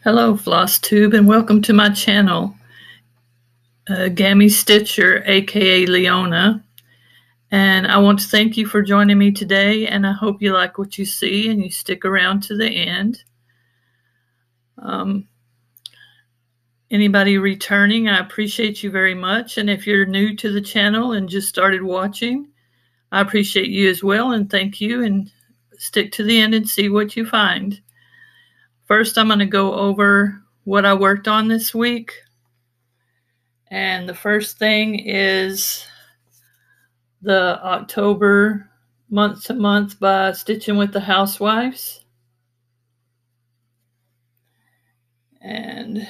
Hello, Flosstube, and welcome to my channel, Gammy Stitcher, aka Leona. And I want to thank you for joining me today, and I hope you like what you see and you stick around to the end. Anybody returning, I appreciate you very much. And if you're new to the channel and just started watching, I appreciate you as well, and thank you, and stick to the end and see what you find. First, I'm going to go over what I worked on this week. And the first thing is the October month to month by Stitching with the Housewives. And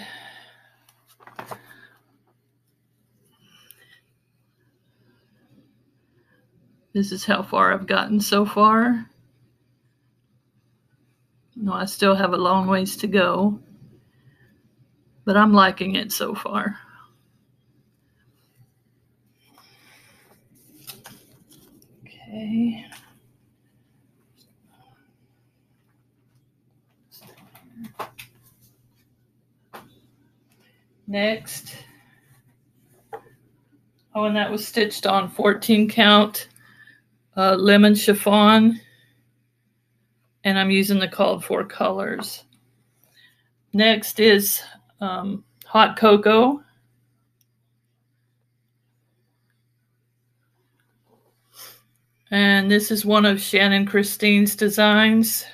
this is how far I've gotten so far. No, I still have a long ways to go, but I'm liking it so far. Okay. Next. Oh, and that was stitched on 14 count lemon chiffon, and I'm using the called for colors. Next is hot cocoa. And this is one of Shannon Christine's designs.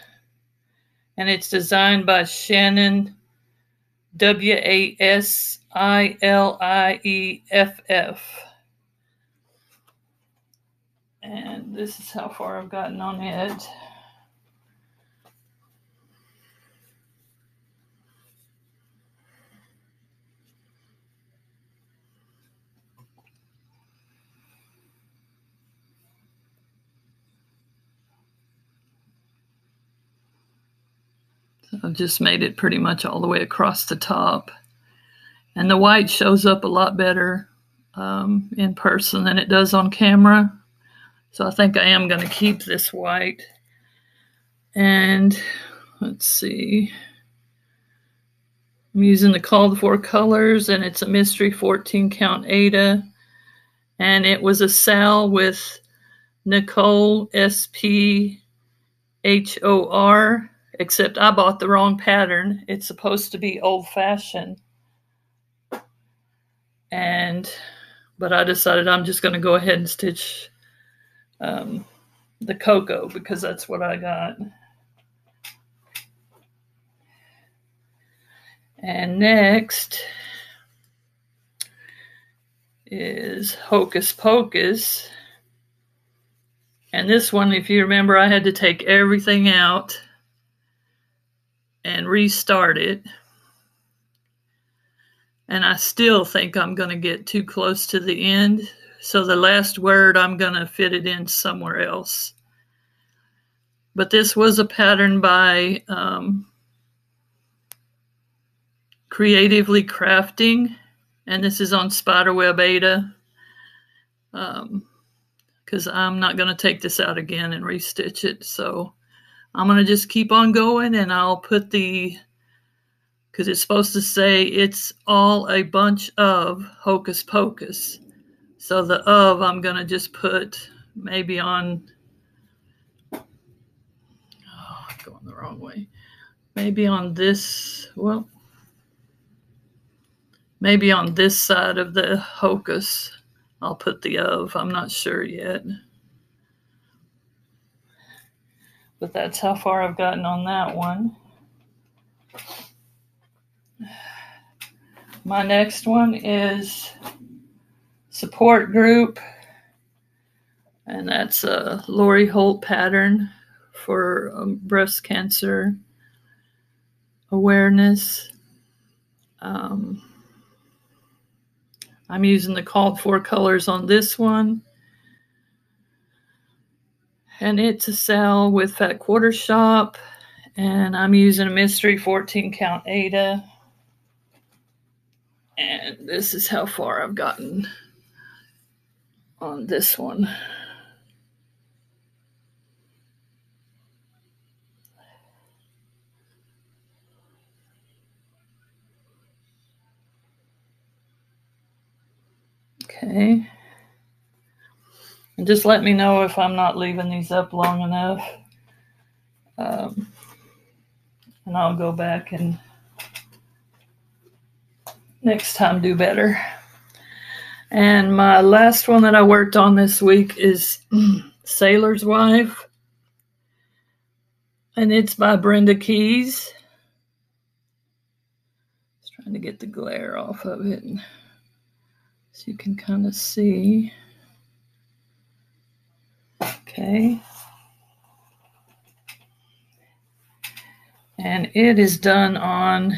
And it's designed by Shannon Wasilief. And this is how far I've gotten on it. I've just made it pretty much all the way across the top. And the white shows up a lot better in person than it does on camera. So I think I am going to keep this white. And let's see. I'm using the called for colors, and it's a mystery 14 count Ada. And it was a Sal with Nicole SPHOR. Except I bought the wrong pattern. It's supposed to be old-fashioned. But I decided I'm just going to go ahead and stitch the Coco because that's what I got. And next is Hocus Pocus. And this one, if you remember, I had to take everything out and restart it. And I still think I'm going to get too close to the end. So the last word, I'm going to fit it in somewhere else. But this was a pattern by Creatively Crafting. And this is on Spiderweb Ada. Because I'm not going to take this out again and restitch it. So I'm going to just keep on going, and I'll put because it's supposed to say it's all a bunch of Hocus Pocus. So the I'm going to just put maybe on, I'm going the wrong way. Maybe on this, well, maybe on this side of the Hocus, I'll put the I'm not sure yet. But that's how far I've gotten on that one. My next one is Support Group. And that's a Lori Holt pattern for breast cancer awareness. I'm using the called for colors on this one. And it's a Sal with Fat Quarter Shop. And I'm using a mystery 14 count Ada. And this is how far I've gotten on this one. Okay. And just let me know if I'm not leaving these up long enough. And I'll go back and next time do better. And my last one that I worked on this week is Sailor's Wife. And it's by Brenda Keys. Just trying to get the glare off of it so you can kind of see. Okay. And it is done on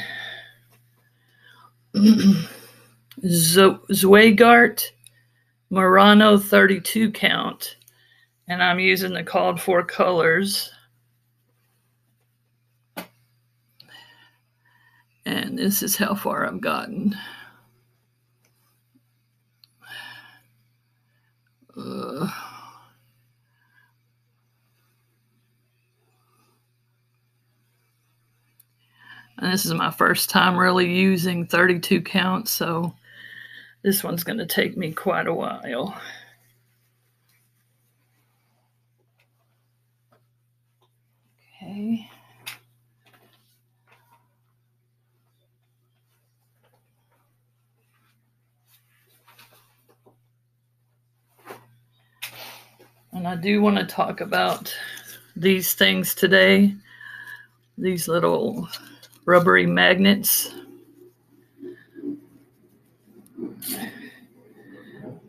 Zweigart Murano 32 count. And I'm using the called for colors. And this is how far I've gotten. And this is my first time really using 32 count, so this one's going to take me quite a while. Okay. And I do want to talk about these things today. These little rubbery magnets.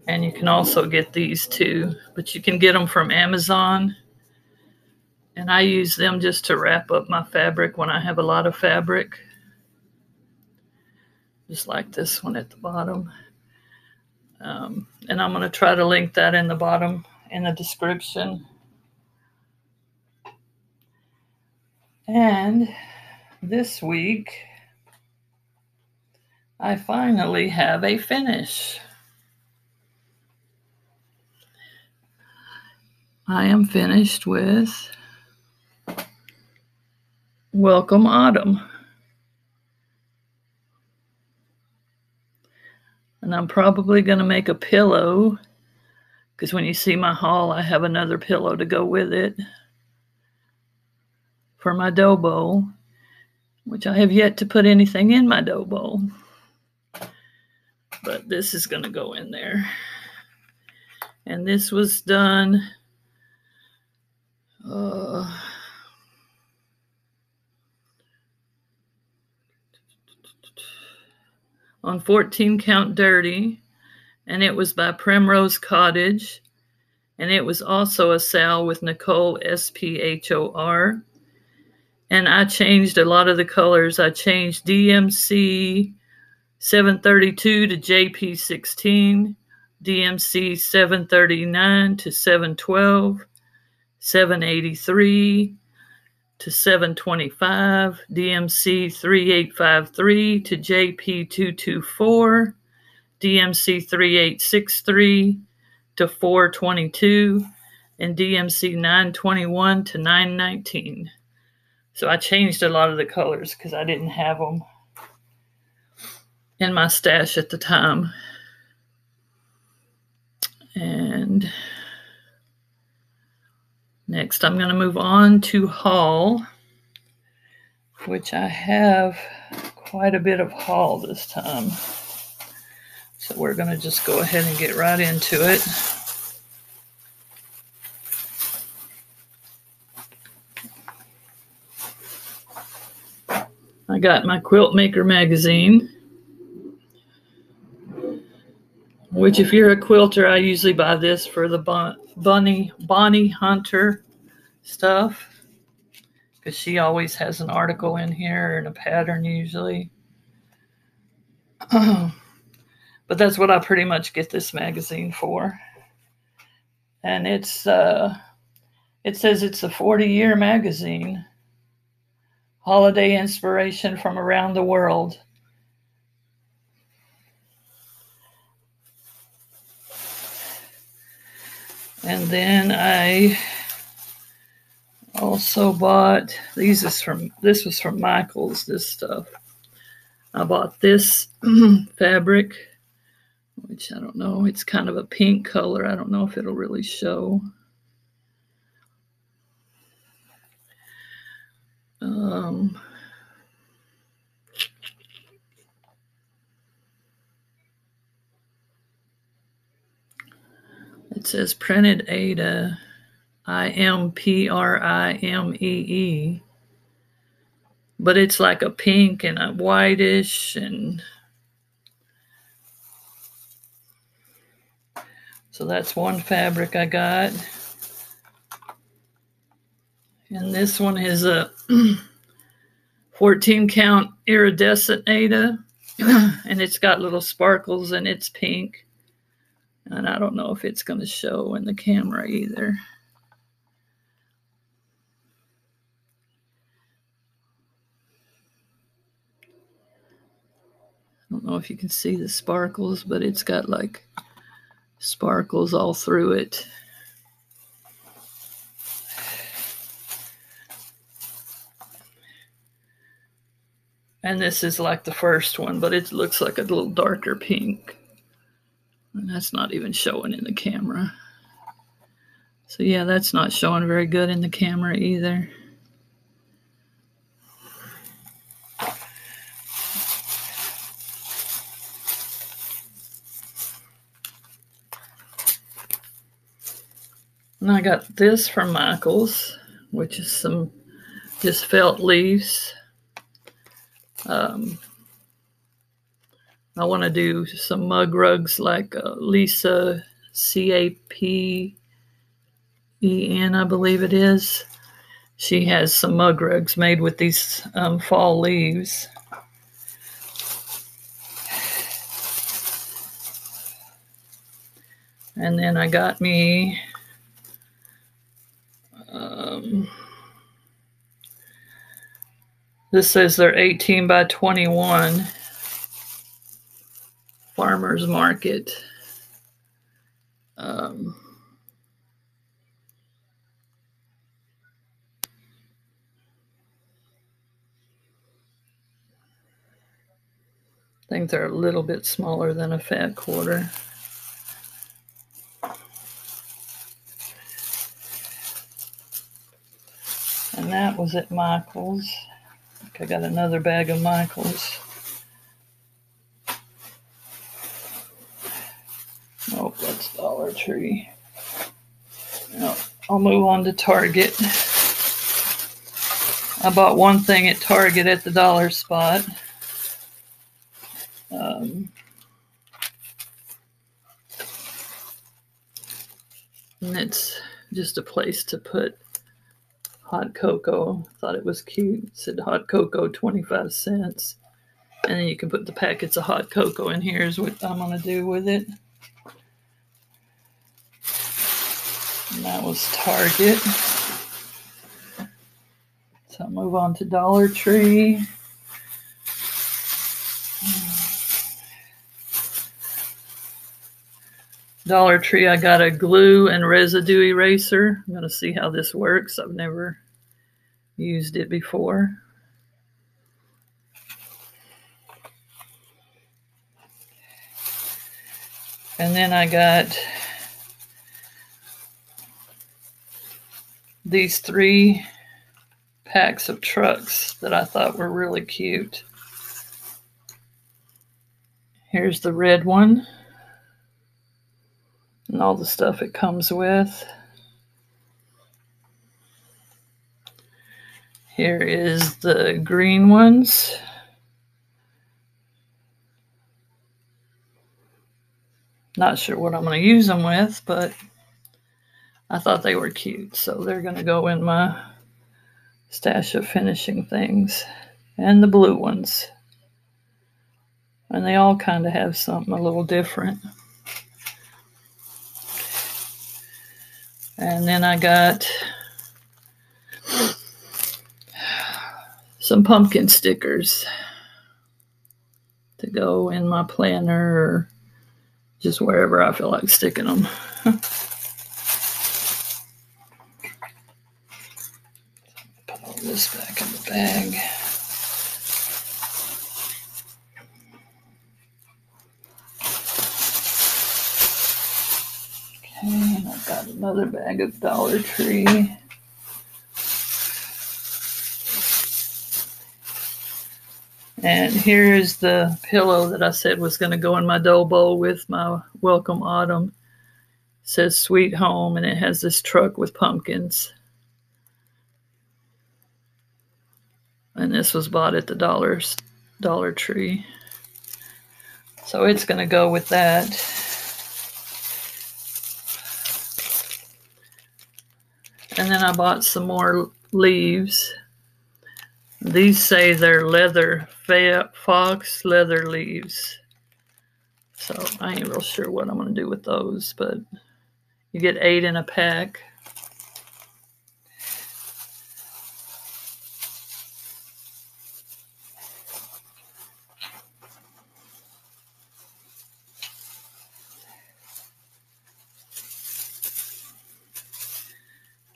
And you can also get these too, but you can get them from Amazon. And I use them just to wrap up my fabric when I have a lot of fabric. Just like this one at the bottom. And I'm going to try to link that in the bottom in the description. And this week, I finally have a finish. I am finished with Welcome Autumn. And I'm probably going to make a pillow, because when you see my haul, I have another pillow to go with it for my dough bowl, which I have yet to put anything in my dough bowl. But this is going to go in there. And this was done on 14 count dirty, and it was by Primrose Cottage, and it was also a sal with Nicole SPHOR. And I changed a lot of the colors. I changed DMC 732 to JP16, DMC 739 to 712, 783 to 725, DMC 3853 to JP224, DMC 3863 to 422, and DMC 921 to 919. So I changed a lot of the colors because I didn't have them in my stash at the time. And next I'm going to move on to haul, which I have quite a bit of haul this time. So we're going to just go ahead and get right into it. I got my Quilt Maker magazine, which if you're a quilter, I usually buy this for the Bonnie Hunter stuff, because she always has an article in here and a pattern usually. But that's what I pretty much get this magazine for. And it says it's a 40-year magazine. Holiday inspiration from around the world. And then I also bought, this was from Michael's, this stuff. I bought this fabric which I don't know. It's kind of a pink color. I don't know if it'll really show. It says printed Ada, IMPRIMEE, but it's like a pink and a whitish, and so that's one fabric I got. And this one is a 14 count iridescent Ada, and it's got little sparkles and it's pink. And I don't know if it's going to show in the camera either. I don't know if you can see the sparkles, but it's got like sparkles all through it. And this is like the first one, but it looks like a little darker pink. And that's not even showing in the camera. So yeah, that's not showing very good in the camera either. And I got this from Michael's, which is some just felt leaves. I want to do some mug rugs like Lisa CAPEN, I believe it is. She has some mug rugs made with these fall leaves. And then I got me this says they're 18 by 21 farmers market. I think they're a little bit smaller than a fat quarter. And that was at Michael's. I got another bag of Michael's. Oh, that's Dollar Tree. No, I'll move on to Target. I bought one thing at Target at the dollar spot. And it's just a place to put hot cocoa. Thought it was cute. It said hot cocoa 25 cents. And then you can put the packets of hot cocoa in. Here's what I'm going to do with it. And that was Target. So I'll move on to Dollar Tree. Dollar Tree, I got a glue and residue eraser. I'm going to see how this works. I've never used it before. And then I got these 3 packs of trucks that I thought were really cute. Here's the red one and all the stuff it comes with. Here is the green ones. Not sure what I'm going to use them with, but I thought they were cute. So they're going to go in my stash of finishing things. And the blue ones. And they all kind of have something a little different. And then I got some pumpkin stickers to go in my planner or just wherever I feel like sticking them. Put all this back in the bag. And I've got another bag of Dollar Tree. And here's the pillow that I said was going to go in my dough bowl with my Welcome Autumn. It says Sweet Home, and it has this truck with pumpkins. And this was bought at the Dollar Tree. So it's going to go with that. And then I bought some more leaves. These say they're leather, fox leather leaves. So I ain't real sure what I'm going to do with those, but you get 8 in a pack.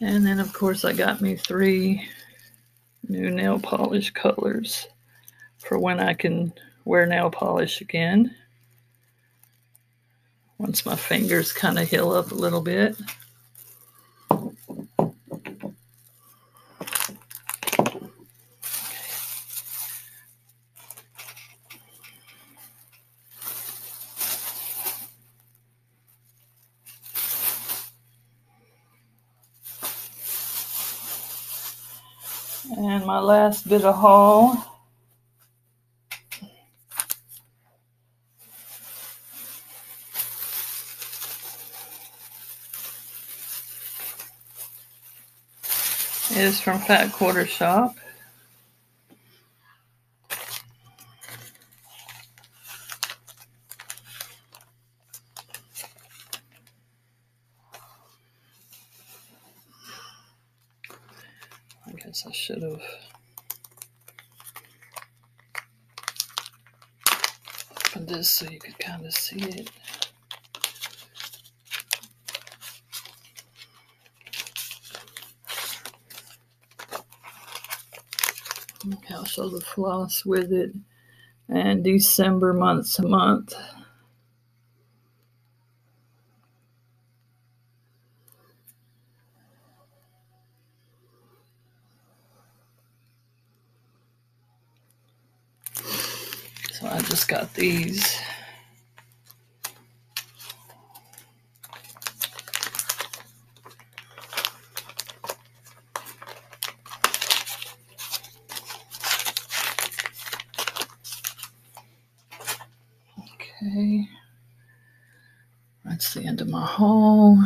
And then, of course, I got me 3 new nail polish colors for when I can wear nail polish again. Once my fingers kind of heal up a little bit. And my last bit of haul is from Fat Quarter Shop. I guess I should have opened this so you could kind of see it. Okay, I'll show the floss with it. And December month to month. So I just got these. Okay. That's the end of my haul.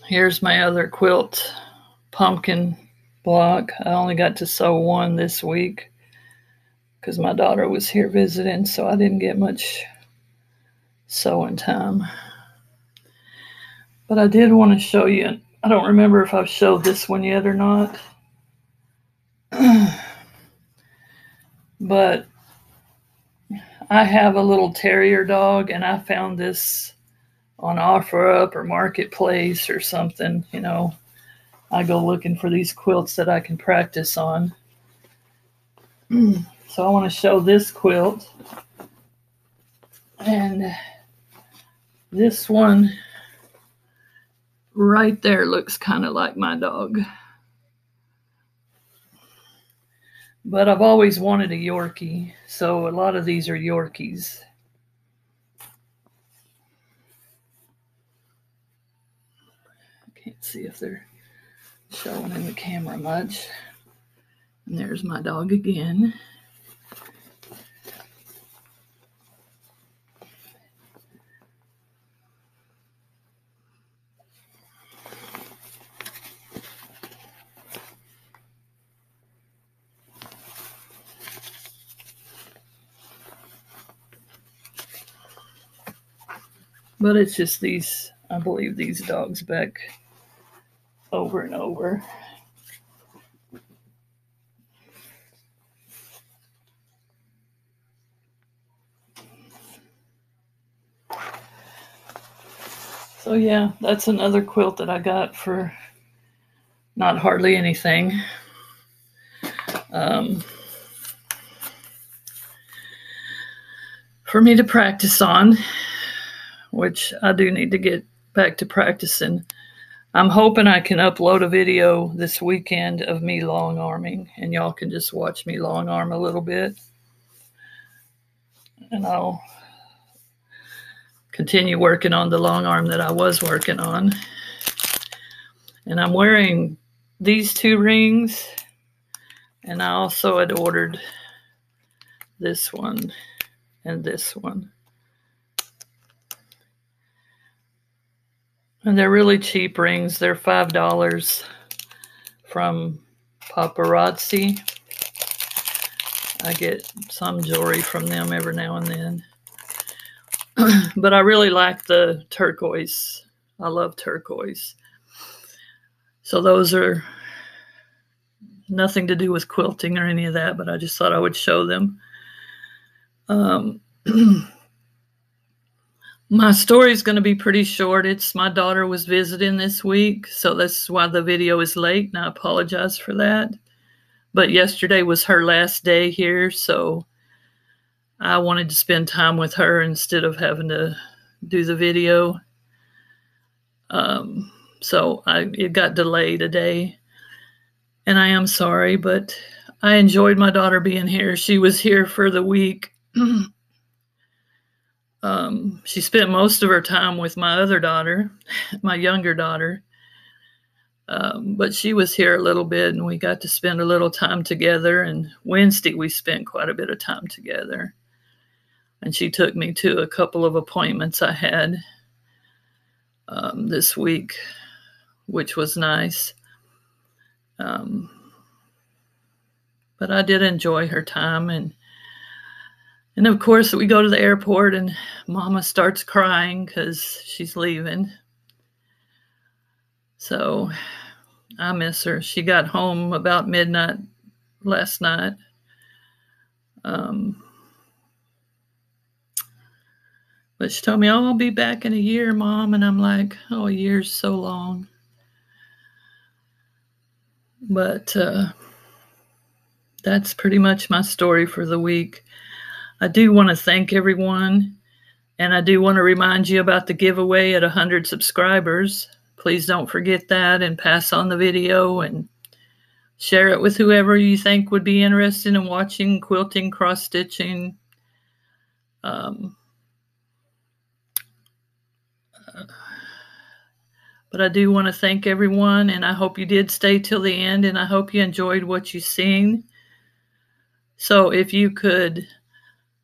Here's my other quilt pumpkin block. I only got to sew one this week because my daughter was here visiting, so I didn't get much sewing time. But I did want to show you, I don't remember if I've showed this one yet or not. But I have a little terrier dog, and I found this on OfferUp or Marketplace or something. You know, I go looking for these quilts that I can practice on. So I want to show this quilt. And this one right there looks kind of like my dog. But I've always wanted a Yorkie, so a lot of these are Yorkies. I can't see if they're showing in the camera much. And there's my dog again. But it's just these, I believe these dogs back over and over. So yeah, that's another quilt that I got for not hardly anything. For me to practice on which I do need to get back to practicing. I'm hoping I can upload a video this weekend of me long arming, and y'all can just watch me long arm a little bit. And I'll continue working on the long arm that I was working on. And I'm wearing these 2 rings, and I also had ordered this one and this one. And they're really cheap rings. They're $5 from Paparazzi. I get some jewelry from them every now and then. But I really like the turquoise. I love turquoise. So those are nothing to do with quilting or any of that, but I just thought I would show them. My story is going to be pretty short. My daughter was visiting this week, so that's why the video is late, and I apologize for that. But yesterday was her last day here, so I wanted to spend time with her instead of having to do the video. So it got delayed a day, and I am sorry, but I enjoyed my daughter being here. She was here for the week. She spent most of her time with my other daughter, my younger daughter. But she was here a little bit, and we got to spend a little time together. And Wednesday, we spent quite a bit of time together. And she took me to a couple of appointments I had this week, which was nice. But I did enjoy her time. And of course, we go to the airport, and Mama starts crying because she's leaving. So I miss her. She got home about midnight last night. But she told me, "Oh, I'll be back in a year, Mom." And I'm like, "Oh, a year's so long." But that's pretty much my story for the week. I do want to thank everyone, and I do want to remind you about the giveaway at 100 subscribers. Please don't forget that, and pass on the video and share it with whoever you think would be interested in watching quilting, cross-stitching. But I do want to thank everyone, and I hope you did stay till the end, and I hope you enjoyed what you've seen. So if you could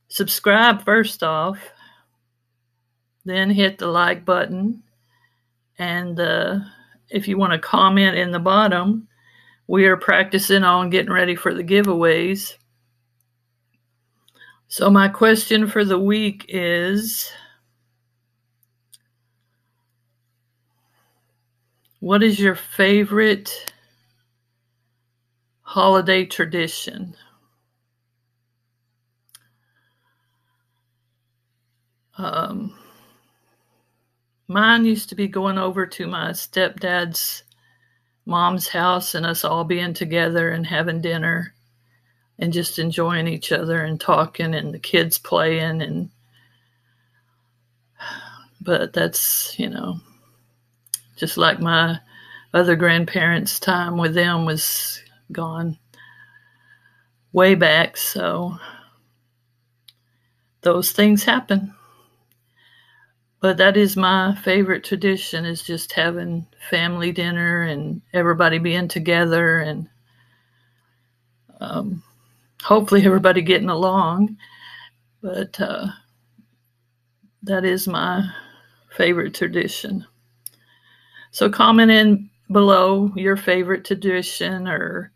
subscribe first off, then hit the like button, and if you want to comment in the bottom, we are practicing on getting ready for the giveaways. So my question for the week is, what is your favorite holiday tradition? Mine used to be going over to my stepdad's mom's house and us all being together and having dinner and just enjoying each other and talking and the kids playing. But that's, just like my other grandparents' time with them was gone way back. So those things happen. But that is my favorite tradition, is just having family dinner and everybody being together, and hopefully everybody getting along. But that is my favorite tradition. So comment in below your favorite tradition, or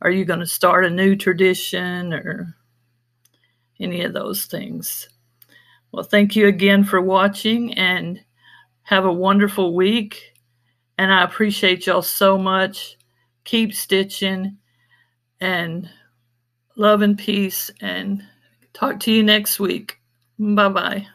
are you going to start a new tradition, or any of those things. Well, thank you again for watching, and have a wonderful week. And I appreciate y'all so much. Keep stitching, and love and peace, and talk to you next week. Bye-bye.